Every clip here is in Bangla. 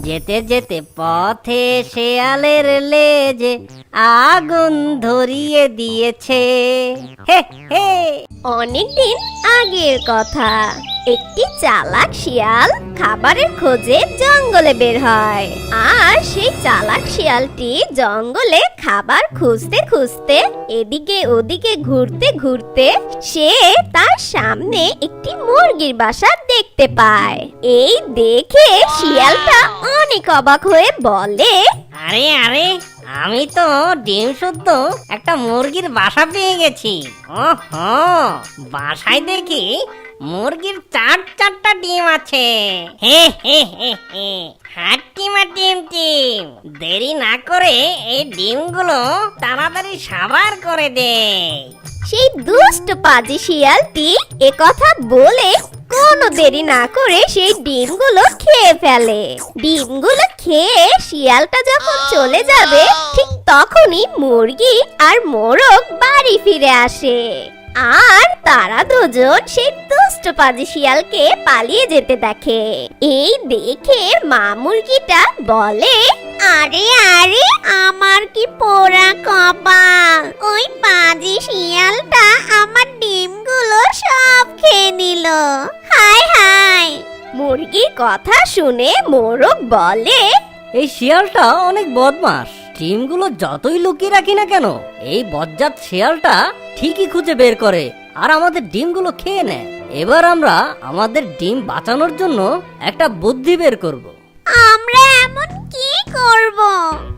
যেতে যেতে পথে শেয়ালের লেজে আগুন ধরিয়ে দিয়েছে। হে হে। অনেকদিন আগের কথা। একটি চালাক শিয়াল খাবারের খোঁজে জঙ্গলে বের হয়। আর সেই চালাক শিয়ালটি জঙ্গলে খাবার খুঁজতে খুঁজতে এদিকে ওদিকে ঘুরতে ঘুরতে সে তার সামনে একটি মুরগির বাসা দেখতে পায়। এই দেখে শিয়ালটা অনেক অবাক হয়ে বলে, আরে আরে, আমি তো ডিম শুদ্ধ একটা মুরগির বাসা পেয়ে গেছি। ওহো, বাসায় দেখি মুরগির চারটা ডিম আছে। হে হে হে হে। হাট্টিমা টিম টিম, দেরি না করে এই ডিমগুলো তাড়াতাড়ি সাবার করে দে। সেই দুষ্ট পাজি শিয়ালটি একথা বলে কোনো দেরি না করে সেই ডিমগুলো খেয়ে ফেলে। ডিমগুলো খেয়ে শিয়ালটা যখন চলে যাবে ঠিক তখনই মুরগি আর মোরগ বাড়ি ফিরে আসে। আর তারা দুজন সেই দুষ্ট পাজি শিয়ালকে পালিয়ে যেতে দেখে। এই দেখে মা মুরগিটা বলে, আরে আরে, আমার কি পোড়া কপাল! ওই পাজি শিয়ালটা আমার ডিমগুলো সব খেয়ে নিল। হায় হায়! মুরগির কথা শুনে মোরগ বলে, এই শিয়ালটা অনেক বদমাশ। ডিমগুলো যতই লুকিয়ে রাখি না কেন, এই বজ্জাত শিয়ালটা ঠিকই খুঁজে বের করে আর আমাদের ডিমগুলো খেয়ে নেয়। এবার আমরা আমাদের ডিম বাঁচানোর জন্য একটা বুদ্ধি বের করব। আমরা এমন কি করব?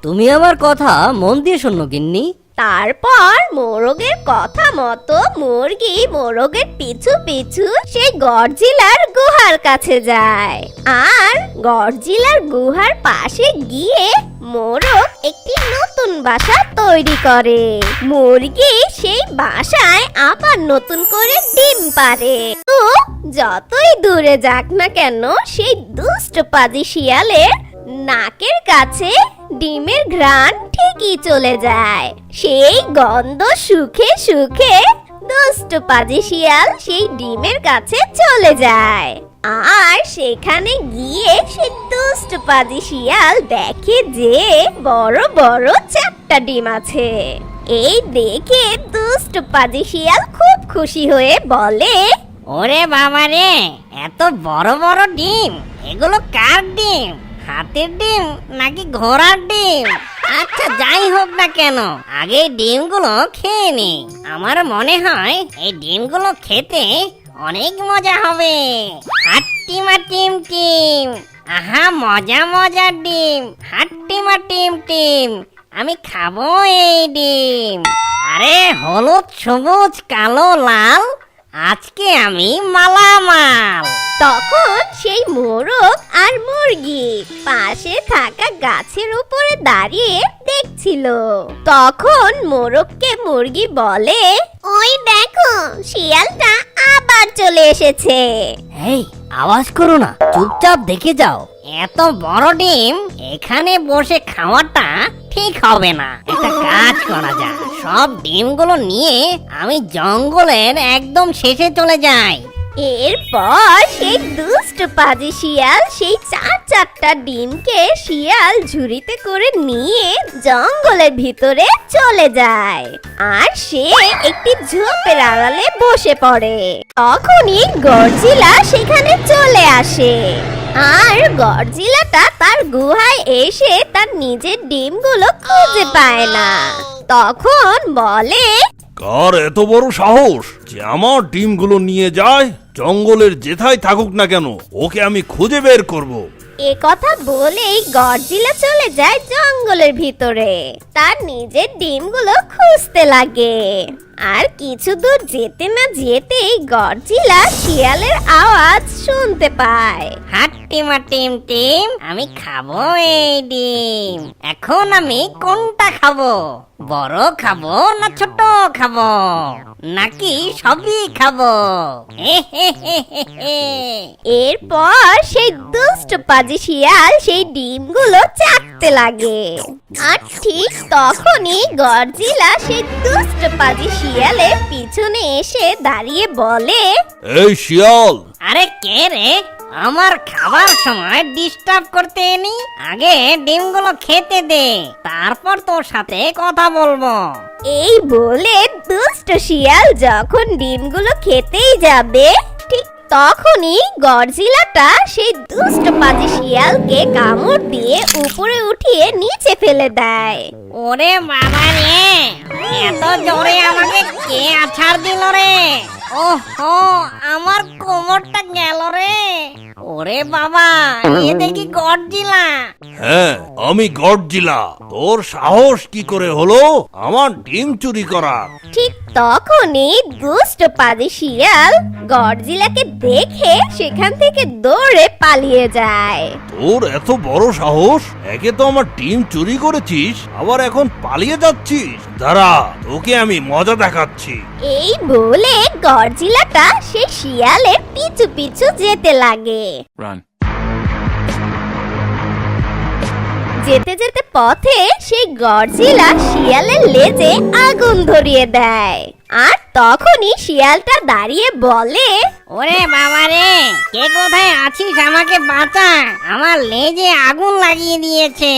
তুমি আমার কথা মন দিয়ে শোনো গিন্নি। তারপর মোরগের কথা মতো মুরগি মোরগের পিছু পিছু সেই গডজিলার গুহার কাছে যায়। আর গডজিলার গুহার পাশে গিয়ে মোরগ একটি নতুন বাসা তৈরি করে। মুরগি সেই বাসায় আবার নতুন করে ডিম পাড়ে। তো যতই দূরে যাক না কেন, সেই দুষ্ট পাজি শিয়ালের নাকের কাছে ডিমের ঘ্রাণ ঠিকই চলে যায়। সেই গন্ধ সুখে সুখে দুষ্ট পাজি শিয়াল সেই ডিমের কাছে চলে যায়। আর সেখানে গিয়ে সেই দুষ্ট পাজি শিয়াল দেখে যে বড় বড় 4টা ডিম আছে। এই দেখে দুষ্ট পাজি শিয়াল খুব খুশি হয়ে বলে, ওরে বাবা রে, এত বড় বড় ডিম! এগুলো কার ডিম? হাতির ডিম নাকি ঘোড়ার ডিম? আচ্ছা, যাই হোক না কেন, আগে ডিমগুলো খেয়ে নি। আমার মনে হয় এই ডিমগুলো খেতে অনেক মজা হবে। হাট্টিমা টিম টিম, আহা মজা মজার ডিম! হাট্টিমা টিম টিম, আমি খাবো এই ডিম। আরে হলুদ সবুজ কালো লাল, আজকে আমি মালামাল। তখন সেই মোরগ আর মুরগি পাশে থাকা গাছের উপরে দাঁড়িয়ে দেখছিল। তখন মোরগকে মুরগি বলে, ওই দেখো, শিয়ালটা আবার চলে এসেছে। এই, আওয়াজ করো না, চুপচাপ দেখে যাও। এত বড় ডিম এখানে বসে খাওয়াটা ঠিক হবে না। একটা কাজ করা যায়, সব ডিমগুলো নিয়ে আমি জঙ্গলের একদম শেষে চলে যাই। এরপর সেই দুষ্ট পাজি শিয়াল সেই 4টা ডিমকে শিয়াল ঝুড়িতে করে নিয়ে জঙ্গলের ভিতরে চলে যায়। আর সে একটি ঝোপের আড়ালে বসে পড়ে। তখনই গডজিলা সেখানে চলে আসে। আর গডজিলাটা তার গুহায় এসে তার নিজের ডিমগুলো খুঁজে পায় না। তখন বলে, কার এত বড় সাহস যে আমার ডিমগুলো নিয়ে যায়? জঙ্গলের যেথায় থাকুক না কেন, ওকে আমি খুঁজে বের করব। এ কথা বলেই গডজিলা চলে যায় জঙ্গলের ভিতরে। তার নিজের ডিমগুলো খুঁজতে লাগে। আর কিছু দূর যেতে না যেতেই গডজিলা শিয়ালের আওয়াজ শুনতে পায়। হাট্টিমা টিম টিম, আমি খাবো এই ডিম। এখন আমি কোনটা খাবো? বড় খাবো না ছোট খাবো, নাকি সবই খাবো? এরপর সেই দুষ্ট পাজি শিয়াল সেই ডিমগুলো চাটতে লাগে। আর ঠিক তখনই গডজিলা সেই দুষ্ট পাজি শিয়ালের পিছনে এসে দাঁড়িয়ে বলে, এই শিয়াল, আরে কে রে? আমার খাবার সময় ডিস্টার্ব করতে এনি, আগে ডিমগুলো খেতে দে, তারপর তোর সাথে কথা বলবো। এই বলে দুষ্ট শিয়াল যখন ডিমগুলো খেতেই যাবে, ঠিক তখনই গডজিলাটা সেই দুষ্ট পাজি শিয়ালকে কামড় দিয়ে উপরে উঠিয়ে নিচে ফেলে দেয়। ওরে বাবা রে, এত জোরে আমাকে কে আছাড় দিল রে? ওহো, আমার কোমরটা গেল রে। ওরে বাবা, এ দেখি গডজিলা। হ্যাঁ, আমি গডজিলা। তোর সাহস কি করে হলো আমার ডিম চুরি করার? ঠিক তখনই দুষ্ট পাজি শিয়াল গডজিলাকে দেখে সেখান থেকে দৌড়ে পালিয়ে যায়। তোর এত বড় সাহস! একে তো আমার ডিম চুরি করেছিস, আবার এখন পালিয়ে যাচ্ছিস। দাঁড়া, তোকে আমি মজা দেখাচ্ছি। এই বলে গডজিলাটা সেই শিয়ালের পিছু পিছু যেতে লাগে। Run. যেতে যেতে পথে সেই গডজিলা শিয়ালের লেজে আগুন ধরিয়ে দেয়। আর তখনই শিয়ালটা দাঁড়িয়ে বলে, ওরে বাবা রে, কে কোথায় আছিস? আমাকে বাঁচা, আমার লেজে আগুন লাগিয়ে দিয়েছে।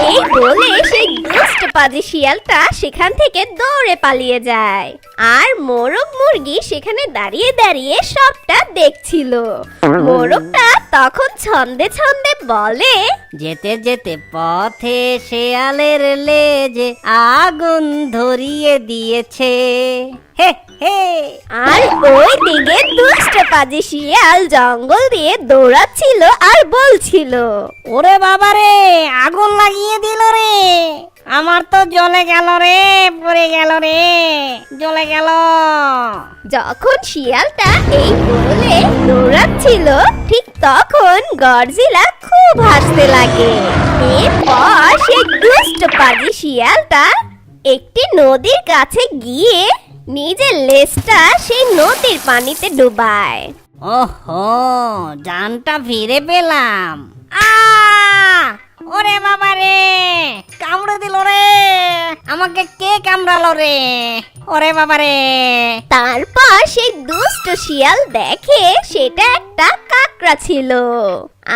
এই বলে সেই দুষ্ট পাজি শিয়ালটা সেখান থেকে দৌড়ে পালিয়ে যায়। আর মোরগ মুরগি সেখানে দাঁড়িয়ে দাঁড়িয়ে সবটা দেখছিল। মোরগটা তখন ছন্দে ছন্দে বলে, যেতে যেতে পথে শেয়ালের লেজে আগুন ধরিয়ে দিয়েছে। হে হে। আর ওই দিকে দুষ্ট পাজি শিয়াল জঙ্গল দিয়ে দৌড়াচ্ছিল আর বলছিল, ওরে বাবা রে, আগুন লাগিয়ে দিল রে, আমার তো জ্বলে গেল রে, পড়ে গেল রে, জ্বলে গেল। যখন শিয়ালটা এই বলে দৌড়াচ্ছিল, ঠিক তখন গডজিলা খুব হাসতে লাগে। এরপর সেই দুষ্ট পাজি শিয়ালটা একটি নদীর কাছে গিয়ে নিজের লেজটা সেই নদীর পানিতে ডুবায়। ওহো, জানটা ফিরে পেলাম। ওরে বাবা রে, কামড়ে দিল রে, আমাকে কে কামড়ালো রে? ওরে বাবা রে। তারপর সেই দুষ্ট শিয়াল দেখে সেটা একটা কাকড়া ছিল।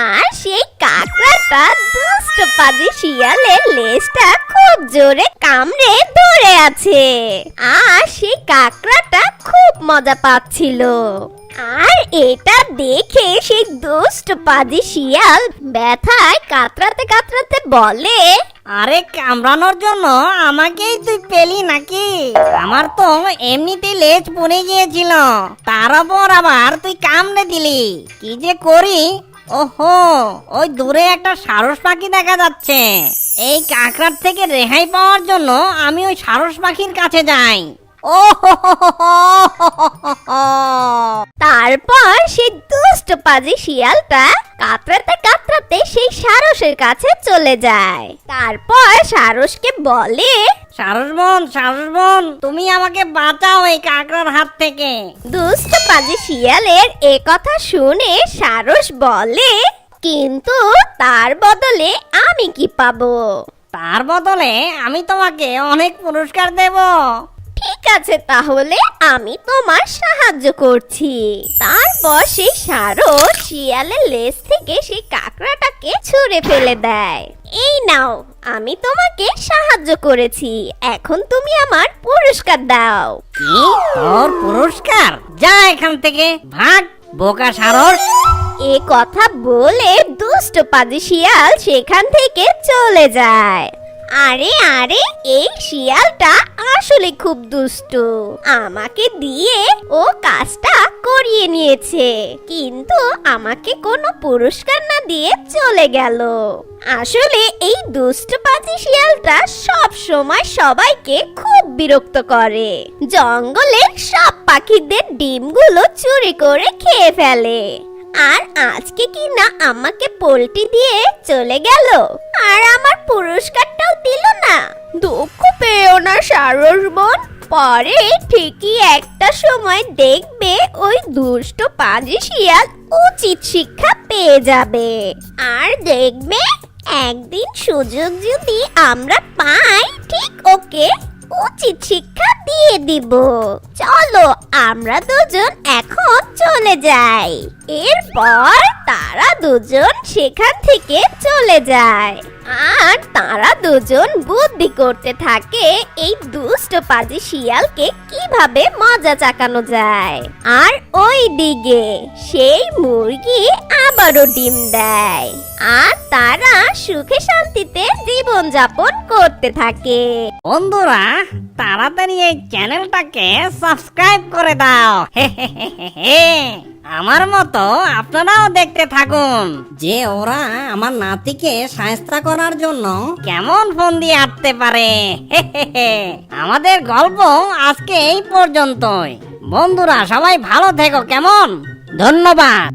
আর সেই কাকড়াটা দুষ্ট পাজি শিয়ালের লেজটা খুব জোরে কামড়ে ধরে আছে। আর সেই কাকড়াটা খুব মজা পাচ্ছিল। আর এটা দেখে সেই দুষ্ট পাজি শিয়াল ব্যথায় কাতরাতে কাতরাতে বলে, আরে কামড়ানোর জন্য আমাকেই তুই পেলি নাকি? আমার তো এমনিতেই লেজ পড়ে গিয়েছিল, তার উপর আবার তুই কামড়ে দিলি। কি যে করি। ওহো, ওই দূরে একটা সারস পাখি দেখা যাচ্ছে। এই কাকড়ার থেকে রেহাই পাওয়ার জন্য আমি ওই সারস পাখির কাছে যাই। ও তারপর সেই দুষ্ট পাজি শিয়ালটা কাতরাতে কাতরাতে সেই সারসের কাছে চলে যায়। তারপর সারসকে বলে, সারস বোন, তুমি আমাকে বাঁচাও এই কাকড়ার হাত থেকে। দুষ্ট পাজি শিয়ালের এ কথা শুনে সারস বলে, কিন্তু তার বদলে আমি কি পাবো? তার বদলে আমি তোমাকে অনেক পুরস্কার দেব। ঠিক আছে, তাহলে আমি তোমার সাহায্য করছি। তারপর সেই সারস শিয়ালের লেজ থেকে সেই কাকড়াটাকে ছুঁড়ে ফেলে দেয়। এই নাও, আমি তোমাকে সাহায্য করেছি, এখন তুমি আমার পুরস্কার দাও। কি? তোর পুরস্কার? যা এখান থেকে, ভাগ বোকা সারস। এ কথা বলে দুষ্ট পাজি শিয়াল সেখান থেকে চলে যায়। আরে আরে, এই শিয়ালটা আসলে খুব দুষ্টু। আমাকে দিয়ে ও কাজটা করিয়ে নিয়েছে, কিন্তু আমাকে কোনো পুরস্কার না দিয়ে চলে গেল। আসলে এই দুষ্ট পাজি শিয়ালটা সব সময় সবাইকে খুব বিরক্ত করে। জঙ্গলের সব পাখিদের ডিমগুলো চুরি করে খেয়ে ফেলে। আর আজকে কি না আমাকে পোল্টি দিয়ে চলে গেল, আর আমার পুরস্কারটাও দিল না। দুঃখ পেও না সারস বোন, পরে ঠিকই একটা সময় দেখবে ওই দুষ্ট পাজি শিয়াল উচিত শিক্ষা পেয়ে যাবে। আর দেখবে একদিন সুযোগ যদি আমরা পাই, ঠিক ওকে উচিত শিক্ষা দিয়ে দিব। চলো আমরা দুজন এখন চলে যাই। এরপর তারা দুজন সেখান থেকে চলে যায় আর তারা দুজন বুদ্ধি করতে থাকে এই দুষ্ট পাজি শিয়ালকে কিভাবে মজা চাকানো যায়। আর ওই দিকে সেই মুরগি আবারও ডিম দেয় আর তারা সুখে শান্তিতে জীবন যাপন করতে থাকে। বন্ধুরা তাড়াতাড়ি এই চ্যানেলটাকে সাবস্ক্রাইব করে দাও। হে হে হে হে হে। আমার মতো আপনারাও দেখতে থাকুন যে ওরা আমার নাতিকে সাহায্য করার জন্য কেমন ফোন দিয়ে আটতে পারে। হে হে হে। আমাদের গল্প আজকে এই পর্যন্তই। বন্ধুরা সবাই ভালো থেকো, কেমন? ধন্যবাদ।